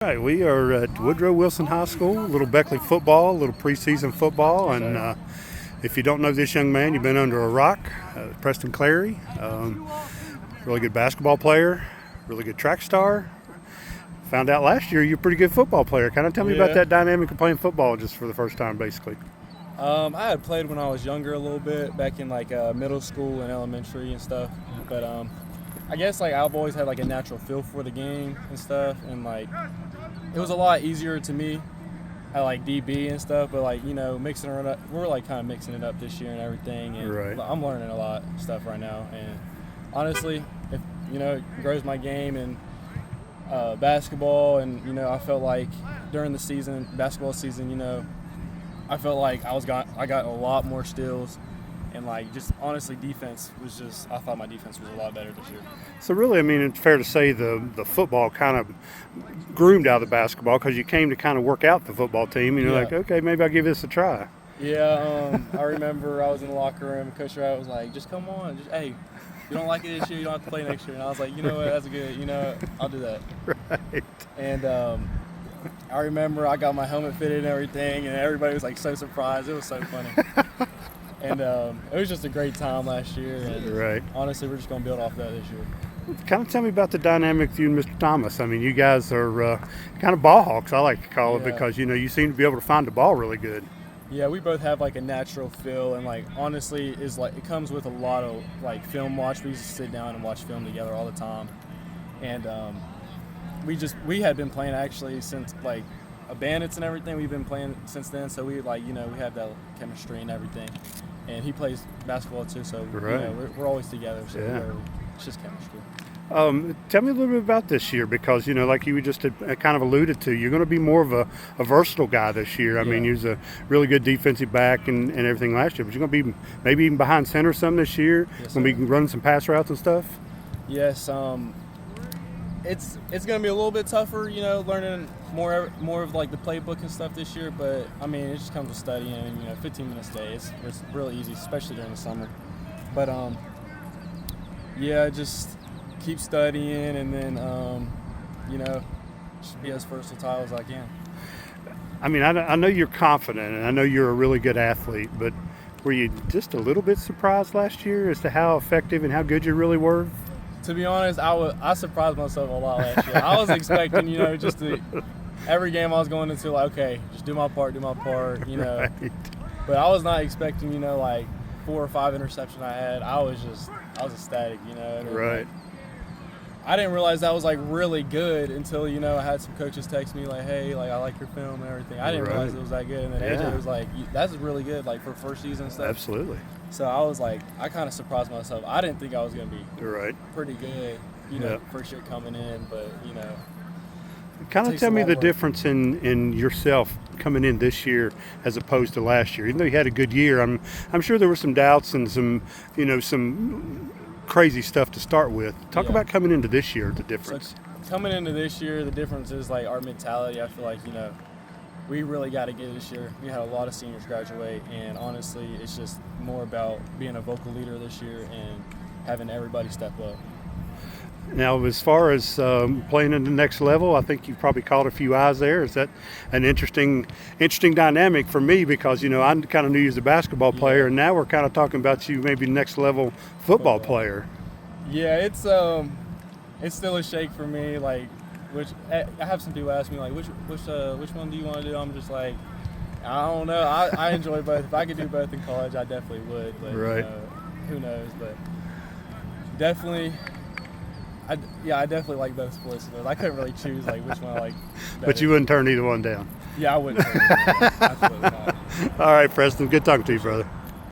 All right, we are at Woodrow Wilson High School, a little Beckley football, a little preseason football, and if you don't know this young man, you've been under a rock. Preston Clary, really good basketball player, really good track star. Found out last year you're a pretty good football player. Kind of tell me about that dynamic of playing football just for the first time, basically. I had played when I was younger a little bit, back in like middle school and elementary and stuff, but I guess like I've always had like a natural feel for the game and stuff, and like it was a lot easier to me at like DB and stuff, but like, you know, mixing it up, we're like kind of mixing it up this year and everything, and I'm learning a lot of stuff right now, and honestly, if you know, it grows my game and basketball, and you know, I felt like during the season, basketball season, you know, I felt like I got a lot more skills. And like just honestly, defense was just, I thought my defense was a lot better this year. So really, I mean, it's fair to say the football kind of groomed out of the basketball because you came to kind of work out the football team. And you're like, okay, maybe I'll give this a try. Yeah, I remember I was in the locker room. Coach Wright was like, "Just come on, just hey, you don't like it this year, you don't have to play next year." And I was like, you know what, that's a good, you know, I'll do that. Right. And I remember I got my helmet fitted and everything, and everybody was like so surprised. It was so funny. And it was just a great time last year, and honestly, we're just going to build off that this year. Kind of tell me about the dynamic with you and Mr. Thomas. I mean, you guys are kind of ball hawks, I like to call it, because, you know, you seem to be able to find the ball really good. Yeah, we both have like a natural feel, and like honestly, is like it comes with a lot of like film watch. We used to sit down and watch film together all the time, and we had been playing actually since like bandits and everything. We've been playing since then, so we like, you know, we have that chemistry and everything. And he plays basketball too, so you know, we're always together. So it's just chemistry. Tell me a little bit about this year, because, you know, like you just kind of alluded to, you're going to be more of a versatile guy this year. I mean, you was a really good defensive back and everything last year, but you're going to be maybe even behind center some this year. Going to be running some pass routes and stuff. Yes, it's going to be a little bit tougher, you know, learning more of like the playbook and stuff this year, but I mean, it just comes with studying, and you know, 15 minutes a day, it's really easy, especially during the summer. But yeah, just keep studying, and then you know, just be as versatile as I can. I mean, I know you're confident, and I know you're a really good athlete, but were you just a little bit surprised last year as to how effective and how good you really were? To be honest, I surprised myself a lot last year. I was expecting, you know, just every game I was going into, like, okay, just do my part, you know. But I was not expecting, you know, like 4 or 5 interceptions I had. I was ecstatic, you know. And like, I didn't realize that was like really good until, you know, I had some coaches text me like, hey, like I like your film and everything. I didn't realize it was that good. And then AJ was like, that's really good, like for first season and stuff. Absolutely. So I was like, I kind of surprised myself. I didn't think I was going to be pretty good, you know, first year coming in, but, you know. Kind of tell me the difference in yourself coming in this year as opposed to last year. Even though you had a good year, I'm sure there were some doubts and some, you know, some crazy stuff to start with. Talk about coming into this year, the difference. So coming into this year, the difference is like our mentality. I feel like, you know, we really got to get it this year. We had a lot of seniors graduate, and honestly, it's just more about being a vocal leader this year and having everybody step up. Now, as far as playing in the next level, I think you've probably caught a few eyes there. Is that an interesting dynamic for me? Because, you know, I kind of knew you as a basketball player, and now we're kind of talking about you maybe next level football player. Yeah, it's still a shake for me. Like, I have some people ask me like, which one do you want to do? I'm just like, I don't know. I enjoy both. If I could do both in college, I definitely would. But you know, who knows? But definitely. I definitely like both sports. I couldn't really choose like which one I like better. But you wouldn't turn either one down. Yeah, I wouldn't turn either one down. Absolutely not. All right, Preston. Good talking to you, brother.